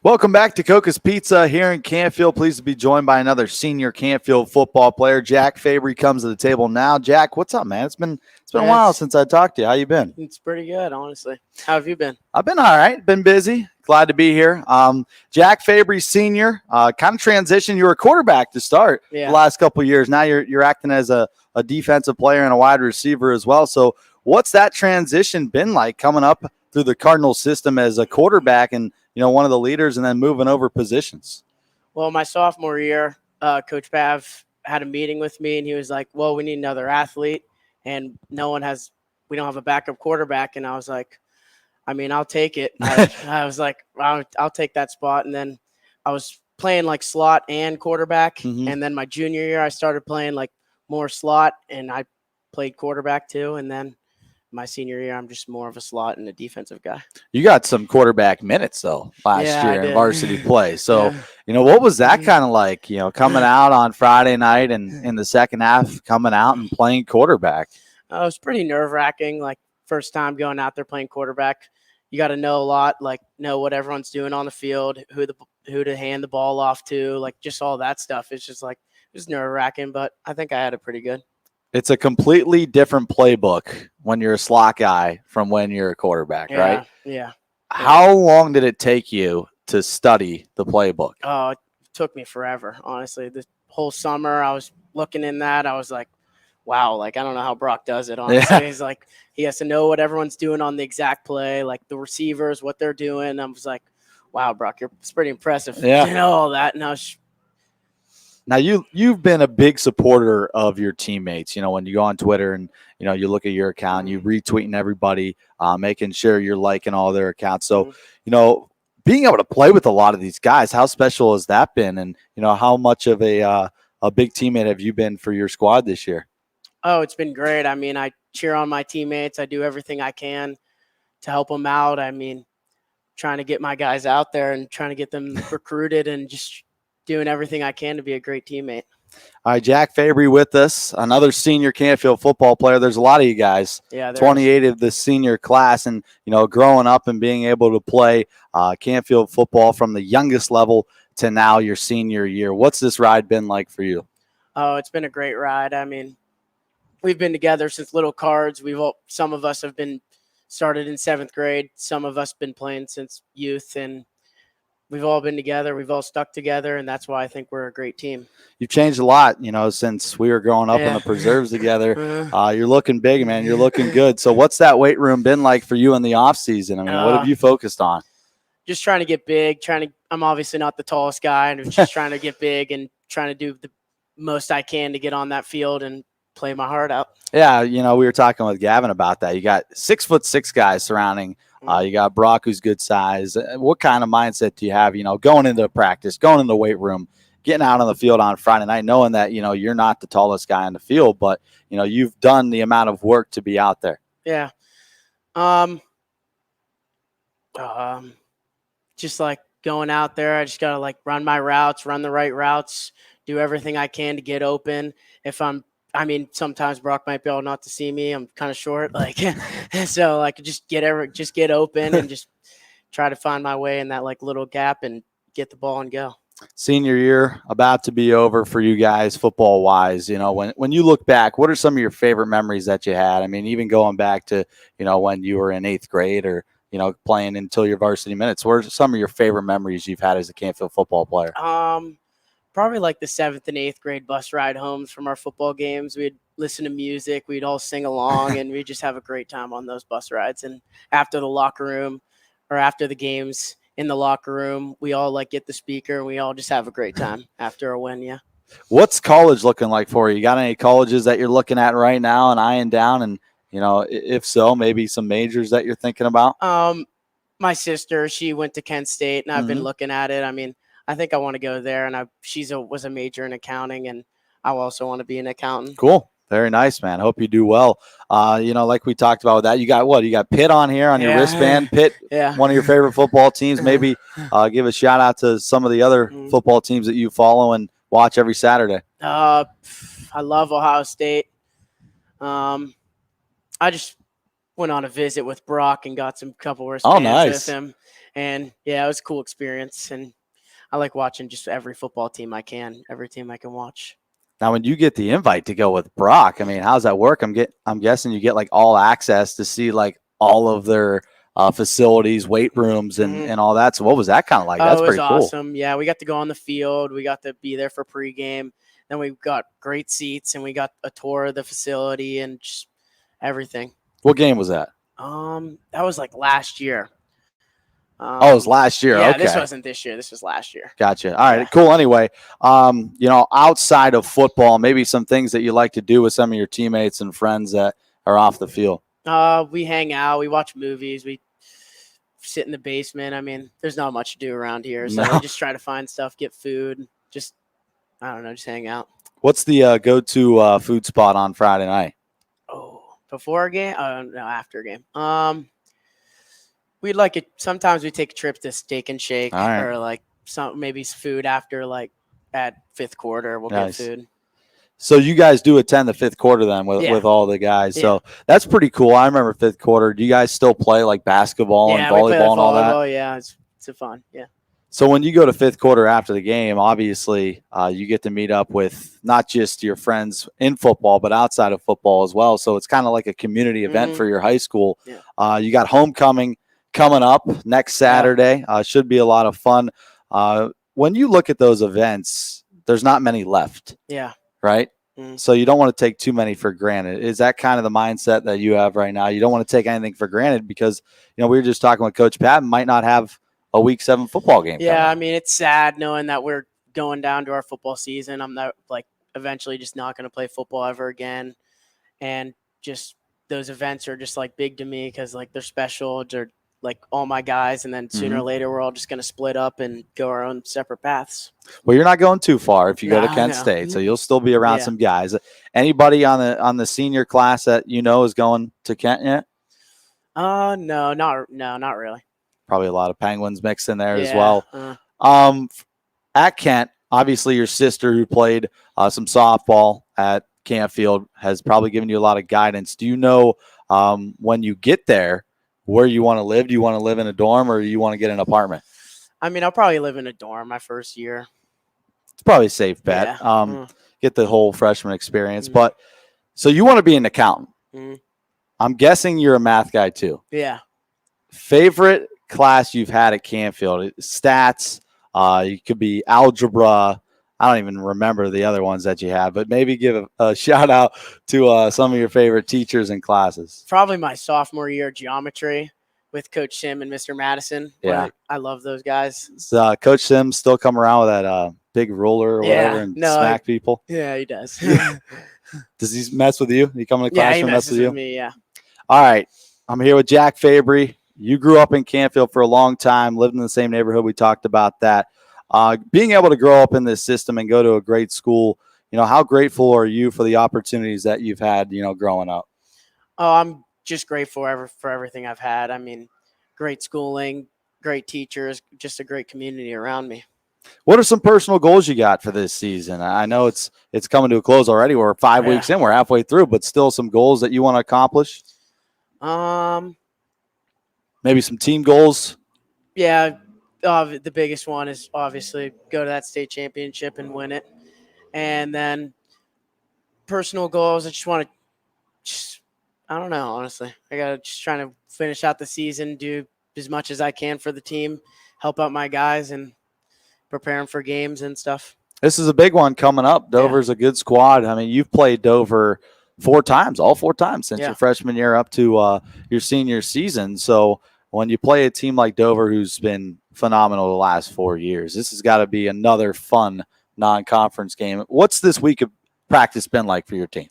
Welcome back to Coca's Pizza here in Canfield. Pleased to be joined by another senior Canfield football player. Jack Fabry comes to the table now. Jack, what's up, man? It's been a while since I talked to you. How you been? It's pretty good, honestly. How have you been? I've been all right. Been busy. Glad to be here. Jack Fabry, senior, kind of transition. You were a quarterback to start the last couple of years. Now you're acting as a defensive player and a wide receiver as well. So what's that transition been like coming up through the Cardinal system as a quarterback and one of the leaders, and then moving over positions? Well, my sophomore year, Coach Pav had a meeting with me, and he was like, well, we need another athlete, and we don't have a backup quarterback. And I was like, I mean, I'll take it. I was like, I'll take that spot. And then I was playing like slot and quarterback. Mhm. And then my junior year, I started playing like more slot, and I played quarterback too. And then my senior year, I'm just more of a slot and a defensive guy. You got some quarterback minutes though last year in varsity play. So, what was that kind of like, coming out on Friday night and in the second half coming out and playing quarterback? It was pretty nerve-wracking, like first time going out there playing quarterback. You got to know a lot, like know what everyone's doing on the field, who to hand the ball off to, like just all that stuff. It's just like it was nerve-wracking, but I think I had it pretty good. It's a completely different playbook when you're a slot guy from when you're a quarterback, right? Yeah. How long did it take you to study the playbook? Oh, it took me forever, honestly. The whole summer I was looking in that. I was like, wow, like I don't know how Brock does it, honestly. Yeah. He's like, he has to know what everyone's doing on the exact play, like the receivers, what they're doing. I was like, wow, Brock, it's pretty impressive. Yeah. You know all that. And I was Now you've been a big supporter of your teammates. When you go on Twitter and you look at your account, you retweeting everybody, making sure you're liking all their accounts. So being able to play with a lot of these guys, how special has that been? And how much of a big teammate have you been for your squad this year? Oh, it's been great. I mean, I cheer on my teammates. I do everything I can to help them out. I mean, trying to get my guys out there and trying to get them recruited and just doing everything I can to be a great teammate. All right, Jack Fabry with us, another senior Canfield football player. There's a lot of you guys, 28 of the senior class, and growing up and being able to play Canfield football from the youngest level to now your senior year. What's this ride been like for you? Oh, it's been a great ride. I mean, we've been together since little cards. Some of us have been started in 7th grade. Some of us been playing since youth, and we've all been together. We've all stuck together, and that's why I think we're a great team. You've changed a lot, since we were growing up in the preserves together. You're looking big, man. You're looking good. So what's that weight room been like for you in the off season? I mean, what have you focused on? Just trying to get big, I'm obviously not the tallest guy, and just trying to get big and trying to do the most I can to get on that field and play my heart out. Yeah, we were talking with Gavin about that. You got 6'6" guys surrounding. You got Brock, who's good size. What kind of mindset do you have, going into practice, going into the weight room, getting out on the field on Friday night, knowing that, you're not the tallest guy on the field, but, you've done the amount of work to be out there? Yeah. Just like going out there, I just got to like run my routes, run the right routes, do everything I can to get open. Sometimes Brock might be able not to see me. I'm kind of short, so like just get open and just try to find my way in that like little gap and get the ball and go. Senior year about to be over for you guys football wise. When you look back, what are some of your favorite memories that you had? I mean, even going back to, when you were in 8th grade or, playing until your varsity minutes, what are some of your favorite memories you've had as a Canfield football player? Probably like the 7th and 8th grade bus ride homes from our football games. We'd listen to music, we'd all sing along, and we'd just have a great time on those bus rides. And after the locker room or after the games in the locker room, we all like get the speaker and we all just have a great time after a win. Yeah. What's college looking like for you? You got any colleges that you're looking at right now and eyeing down? And, if so, maybe some majors that you're thinking about? My sister, she went to Kent State, and I've been looking at it. I mean, I think I want to go there, and was a major in accounting, and I also want to be an accountant. Cool. Very nice, man. Hope you do well. Like we talked about with that, you got what? You got Pitt on here on your wristband. Pitt, one of your favorite football teams. Maybe give a shout out to some of the other football teams that you follow and watch every Saturday. I love Ohio State. I just went on a visit with Brock and got some couple wristbands with him. And yeah, it was a cool experience. And I like watching just every football team I can, every team I can watch. Now, when you get the invite to go with Brock, I mean, how's that work? I'm guessing you get like all access to see like all of their facilities, weight rooms, and all that. So, what was that kind of like? That's it was pretty cool. awesome. Yeah, we got to go on the field. We got to be there for pregame. Then we got great seats, and we got a tour of the facility and just everything. What game was that? That was like last year. It was last year. Yeah, okay. This wasn't this year. This was last year. Gotcha. All right, cool. Anyway, outside of football, maybe some things that you like to do with some of your teammates and friends that are off the field. We hang out. We watch movies. We sit in the basement. I mean, there's not much to do around here, so we just try to find stuff, get food, just hang out. What's the go-to food spot on Friday night? Oh, before a game? No, after a game. We'd like it. Sometimes we take a trip to Steak and Shake, or like maybe food after, like at fifth quarter. We'll get food. So you guys do attend the fifth quarter then with all the guys. Yeah. So that's pretty cool. I remember fifth quarter. Do you guys still play like basketball and volleyball and all that? Yeah, it's fun. Yeah. So when you go to fifth quarter after the game, obviously you get to meet up with not just your friends in football, but outside of football as well. So it's kind of like a community event for your high school. Yeah. You got homecoming coming up next Saturday. Should be a lot of fun. When you look at those events, there's not many left. Yeah. Right? Mm-hmm. So you don't want to take too many for granted. Is that kind of the mindset that you have right now? You don't want to take anything for granted because, we were just talking with Coach Pat, might not have a week 7 football game. Yeah, I mean, it's sad knowing that we're going down to our football season. I'm not eventually just not going to play football ever again. And just those events are just big to me because they're special. They're all my guys, and then sooner or later we're all just going to split up and go our own separate paths. Well, you're not going too far if you go to Kent State, so you'll still be around some guys. Anybody on the senior class that is going to Kent yet? No, not really. Probably a lot of Penguins mixed in there as well. At Kent, obviously your sister who played some softball at Canfield has probably given you a lot of guidance. Do you know when you get there where you want to live? Do you want to live in a dorm or do you want to get an apartment? I mean, I'll probably live in a dorm my first year. It's probably a safe bet. Get the whole freshman experience. But so you want to be an accountant. I'm guessing you're a math guy too. Yeah. Favorite class you've had at Canfield? Stats. You could be algebra. I don't even remember the other ones that you had, but maybe give a shout out to some of your favorite teachers and classes. Probably my sophomore year geometry with Coach Sim and Mr. Madison. Yeah. I love those guys. So, Coach Sim still come around with that big ruler or whatever and smack people? Yeah, he does. Does he mess with you? He come in the classroom he messes with you? With me, yeah. All right. I'm here with Jack Fabry. You grew up in Canfield for a long time, lived in the same neighborhood. We talked about that. Being able to grow up in this system and go to a great school, how grateful are you for the opportunities that you've had, growing up? Oh, I'm just grateful for everything I've had. I mean, great schooling, great teachers, just a great community around me. What are some personal goals you got for this season? I know it's coming to a close already. We're 5 weeks in, we're halfway through, but still some goals that you want to accomplish? Maybe some team goals? Yeah. The biggest one is obviously go to that state championship and win it. And then personal goals, I just want to I don't know, honestly. I got to just trying to finish out the season, do as much as I can for the team, help out my guys, and prepare them for games and stuff. This is a big one coming up. Dover's a good squad. I mean, you've played Dover all four times since your freshman year up to your senior season. So when you play a team like Dover, who's been phenomenal the last 4 years, this has got to be another fun non-conference game. What's this week of practice been like for your team?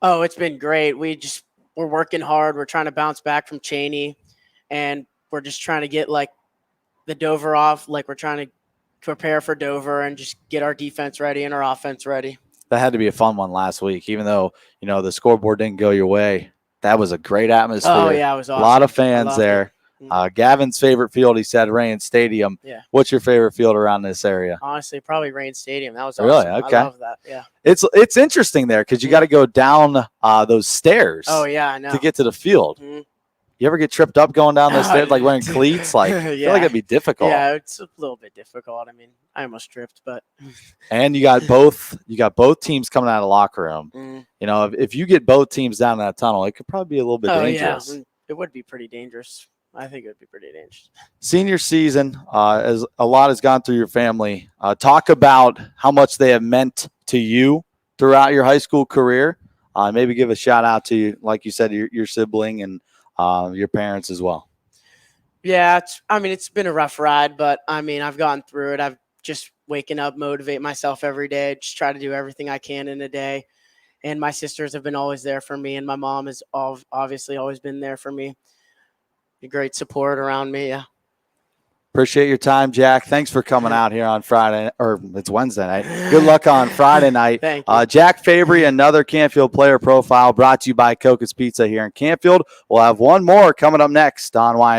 Oh, it's been great. We're working hard. We're trying to bounce back from Cheney, and we're just trying to get the Dover off. We're trying to prepare for Dover and just get our defense ready and our offense ready. That had to be a fun one last week, even though, the scoreboard didn't go your way. That was a great atmosphere. Oh, yeah, it was awesome. A lot of fans there. Gavin's favorite field, he said, Rain Stadium. Yeah. What's your favorite field around this area? Honestly, probably Rain Stadium. That was awesome. Really? Okay. I love that. Yeah. It's interesting there because you got to go down those stairs. Oh, yeah, I know. To get to the field. You ever get tripped up going down those stairs, like wearing cleats? Like, I feel like it'd be difficult. Yeah, it's a little bit difficult. I mean, I almost tripped, but. And you got both teams coming out of the locker room. You know, if you get both teams down in that tunnel, it could probably be a little bit dangerous. Yeah, it would be pretty dangerous. I think it would be pretty dangerous. Senior season, as a lot has gone through your family. Talk about how much they have meant to you throughout your high school career. Maybe give a shout out to, like you said, your sibling and your parents as well. Yeah, it's been a rough ride, but I mean, I've gone through it. I've just waking up, motivate myself every day, just try to do everything I can in a day. And my sisters have been always there for me, and my mom has obviously always been there for me. A great support around me. Yeah. Appreciate your time, Jack. Thanks for coming out here on Friday, or it's Wednesday night. Good luck on Friday night. Thank you. Jack Fabry, another Canfield player profile brought to you by Coca's Pizza here in Canfield. We'll have one more coming up next on Wine.